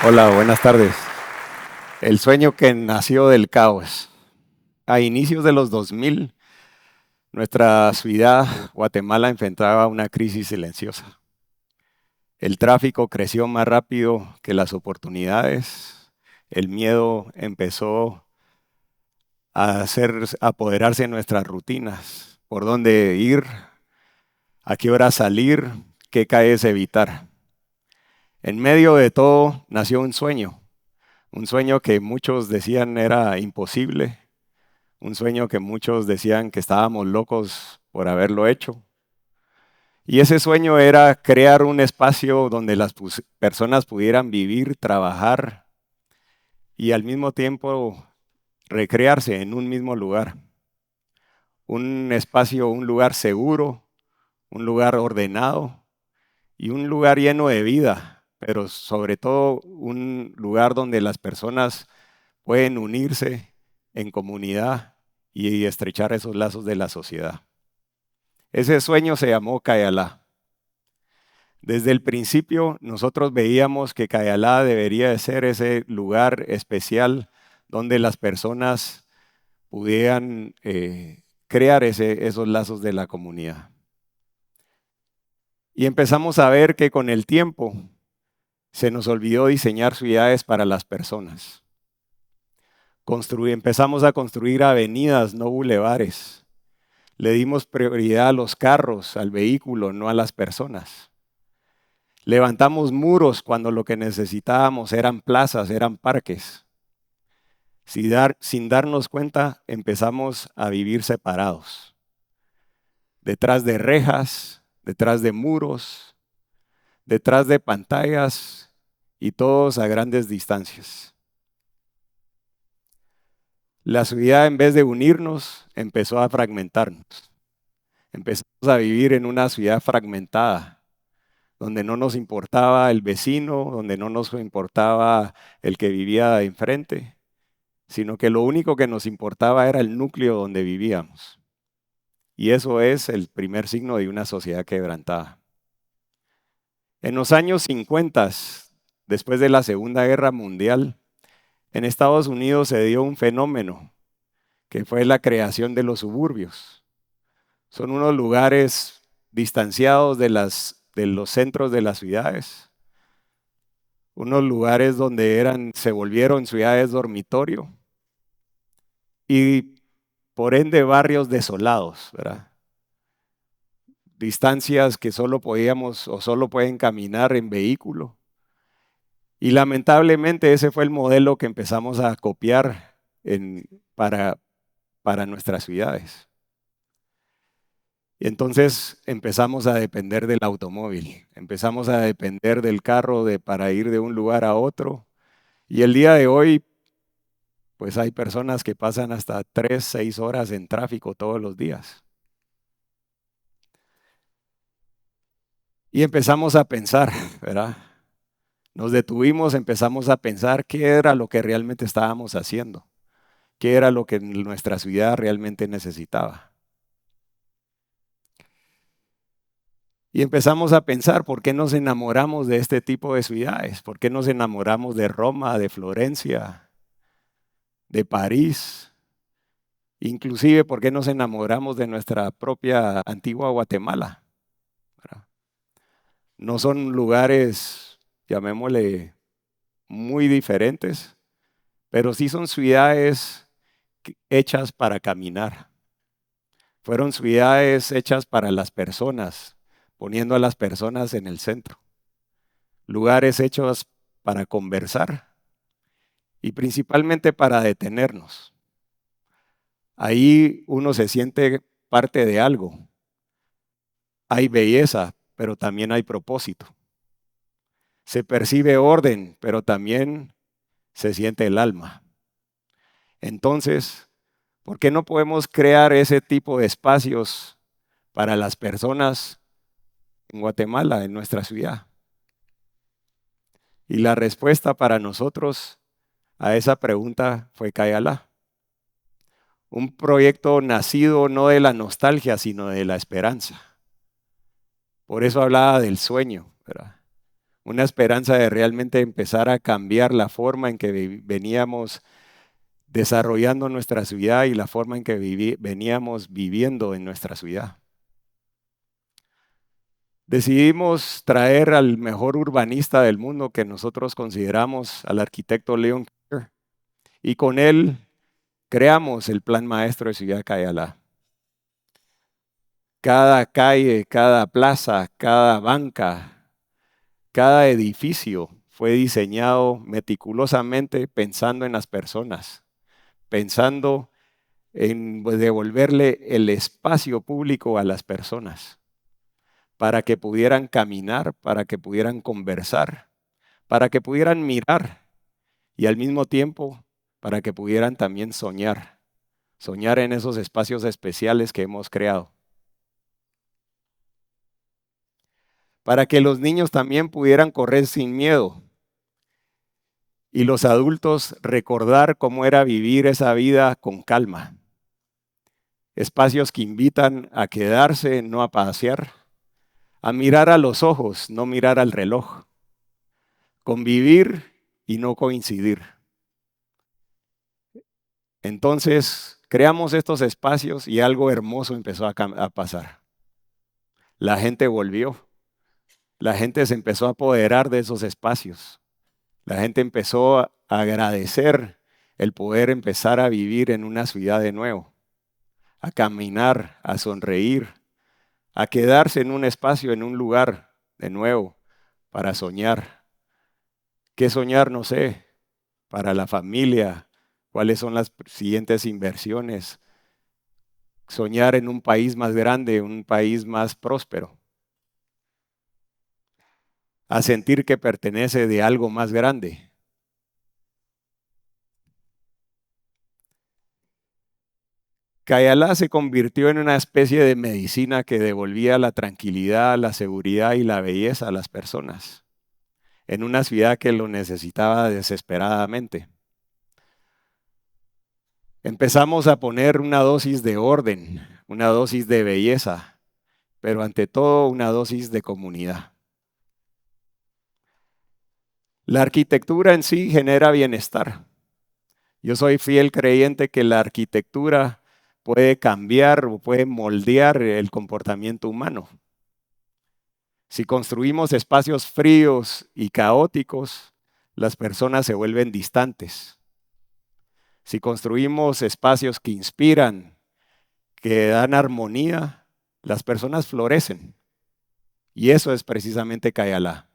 Hola, buenas tardes. El sueño que nació del caos. A inicios de los 2000, nuestra ciudad, Guatemala, enfrentaba una crisis silenciosa. El tráfico creció más rápido que las oportunidades. El miedo empezó a apoderarse de nuestras rutinas. Por dónde ir, a qué hora salir, qué calles evitar. En medio de todo nació un sueño que muchos decían era imposible. Un sueño que muchos decían que estábamos locos por haberlo hecho. Y ese sueño era crear un espacio donde las personas pudieran vivir, trabajar y al mismo tiempo recrearse en un mismo lugar. Un espacio, un lugar seguro, un lugar ordenado y un lugar lleno de vida, pero sobre todo un lugar donde las personas pueden unirse en comunidad y estrechar esos lazos de la sociedad. Ese sueño se llamó Cayalá. Desde el principio nosotros veíamos que Cayalá debería de ser ese lugar especial donde las personas pudieran crear esos lazos de la comunidad. Y empezamos a ver que con el tiempo se nos olvidó diseñar ciudades para las personas. Empezamos a construir avenidas, no bulevares. Le dimos prioridad a los carros, al vehículo, no a las personas. Levantamos muros cuando lo que necesitábamos eran plazas, eran parques. Sin darnos cuenta, empezamos a vivir separados. Detrás de rejas, detrás de muros, detrás de pantallas y todos a grandes distancias. La ciudad, en vez de unirnos, empezó a fragmentarnos. Empezamos a vivir en una ciudad fragmentada, donde no nos importaba el vecino, donde no nos importaba el que vivía de enfrente, sino que lo único que nos importaba era el núcleo donde vivíamos. Y eso es el primer signo de una sociedad quebrantada. En los años 50, después de la Segunda Guerra Mundial, en Estados Unidos se dio un fenómeno que fue la creación de los suburbios. Son unos lugares distanciados de los centros de las ciudades, unos lugares donde se volvieron ciudades dormitorio y por ende barrios desolados, ¿verdad? Distancias que solo podíamos o solo pueden caminar en vehículo. Y lamentablemente ese fue el modelo que empezamos a copiar para, para nuestras ciudades. Y entonces empezamos a depender del automóvil, empezamos a depender del carro para ir de un lugar a otro. Y el día de hoy, pues hay personas que pasan hasta 3, 6 horas en tráfico todos los días. Y empezamos a pensar, ¿verdad? Nos detuvimos, empezamos a pensar qué era lo que realmente estábamos haciendo, qué era lo que nuestra ciudad realmente necesitaba. Y empezamos a pensar por qué nos enamoramos de este tipo de ciudades, por qué nos enamoramos de Roma, de Florencia, de París, inclusive por qué nos enamoramos de nuestra propia antigua Guatemala, ¿verdad? No son lugares, llamémosle, muy diferentes, pero sí son ciudades hechas para caminar. Fueron ciudades hechas para las personas, poniendo a las personas en el centro. Lugares hechos para conversar y principalmente para detenernos. Ahí uno se siente parte de algo. Hay belleza, pero también hay propósito. Se percibe orden, pero también se siente el alma. Entonces, ¿por qué no podemos crear ese tipo de espacios para las personas en Guatemala, en nuestra ciudad? Y la respuesta para nosotros a esa pregunta fue Cayalá. Un proyecto nacido no de la nostalgia, sino de la esperanza. Por eso hablaba del sueño, ¿verdad? una esperanza de realmente empezar a cambiar la forma en que veníamos desarrollando nuestra ciudad y la forma en que veníamos viviendo en nuestra ciudad. Decidimos traer al mejor urbanista del mundo que nosotros consideramos, al arquitecto Leon Kerr, y con él creamos el plan maestro de Ciudad Cayalá. Cada calle, cada plaza, cada banca, cada edificio fue diseñado meticulosamente pensando en las personas, pensando en devolverle el espacio público a las personas, para que pudieran caminar, para que pudieran conversar, para que pudieran mirar y al mismo tiempo para que pudieran también soñar, soñar en esos espacios especiales que hemos creado. Para que los niños también pudieran correr sin miedo y los adultos recordar cómo era vivir esa vida con calma. Espacios que invitan a quedarse, no a pasear, a mirar a los ojos, no mirar al reloj, convivir y no coincidir. Entonces, creamos estos espacios y algo hermoso empezó a pasar. La gente volvió. La gente se empezó a apoderar de esos espacios. La gente empezó a agradecer el poder empezar a vivir en una ciudad de nuevo, a caminar, a sonreír, a quedarse en un espacio, en un lugar de nuevo, para soñar. ¿Qué soñar? No sé. Para la familia, cuáles son las siguientes inversiones. Soñar en un país más grande, un país más próspero. A sentir que pertenece de algo más grande. Cayalá se convirtió en una especie de medicina que devolvía la tranquilidad, la seguridad y la belleza a las personas, en una ciudad que lo necesitaba desesperadamente. Empezamos a poner una dosis de orden, una dosis de belleza, pero ante todo una dosis de comunidad. La arquitectura en sí genera bienestar. Yo soy fiel creyente que la arquitectura puede cambiar o puede moldear el comportamiento humano. Si construimos espacios fríos y caóticos, las personas se vuelven distantes. Si construimos espacios que inspiran, que dan armonía, las personas florecen. Y eso es precisamente Cayalá.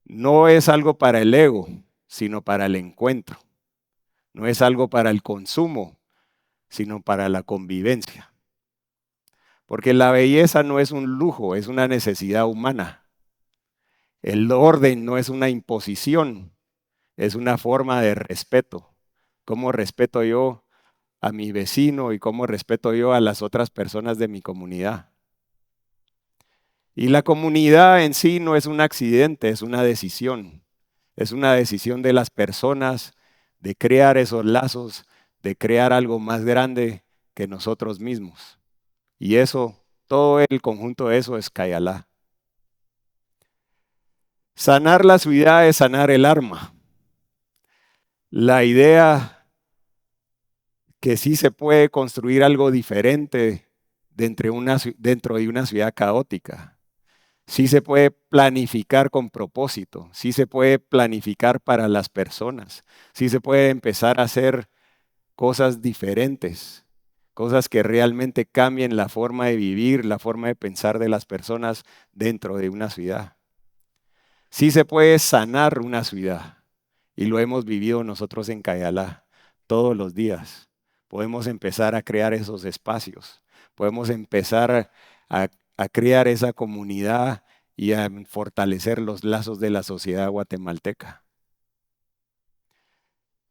No es algo para el ego, sino para el encuentro. No es algo para el consumo, sino para la convivencia. Porque la belleza no es un lujo, es una necesidad humana. El orden no es una imposición, es una forma de respeto. ¿Cómo respeto yo a mi vecino y cómo respeto yo a las otras personas de mi comunidad? Y la comunidad en sí no es un accidente, es una decisión. Es una decisión de las personas de crear esos lazos, de crear algo más grande que nosotros mismos. Y eso, todo el conjunto de eso es Cayalá. Sanar la ciudad es sanar el alma. La idea que sí se puede construir algo diferente dentro de una ciudad caótica. Sí se puede planificar con propósito, sí se puede planificar para las personas, sí se puede empezar a hacer cosas diferentes, cosas que realmente cambien la forma de vivir, la forma de pensar de las personas dentro de una ciudad. Sí se puede sanar una ciudad y lo hemos vivido nosotros en Cayalá todos los días. Podemos empezar a crear esos espacios, podemos empezar a crear esa comunidad y a fortalecer los lazos de la sociedad guatemalteca.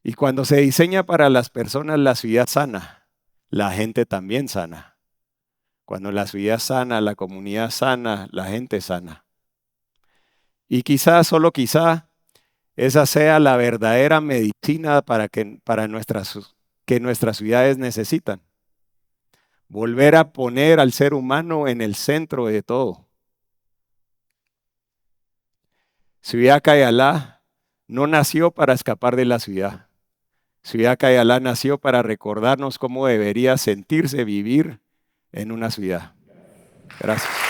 Y cuando se diseña para las personas la ciudad sana, la gente también sana. Cuando la ciudad sana, la comunidad sana, la gente sana. Y quizá, solo quizá, esa sea la verdadera medicina que nuestras ciudades necesitan. Volver a poner al ser humano en el centro de todo. Ciudad Cayalá no nació para escapar de la ciudad. Ciudad Cayalá nació para recordarnos cómo debería sentirse vivir en una ciudad. Gracias.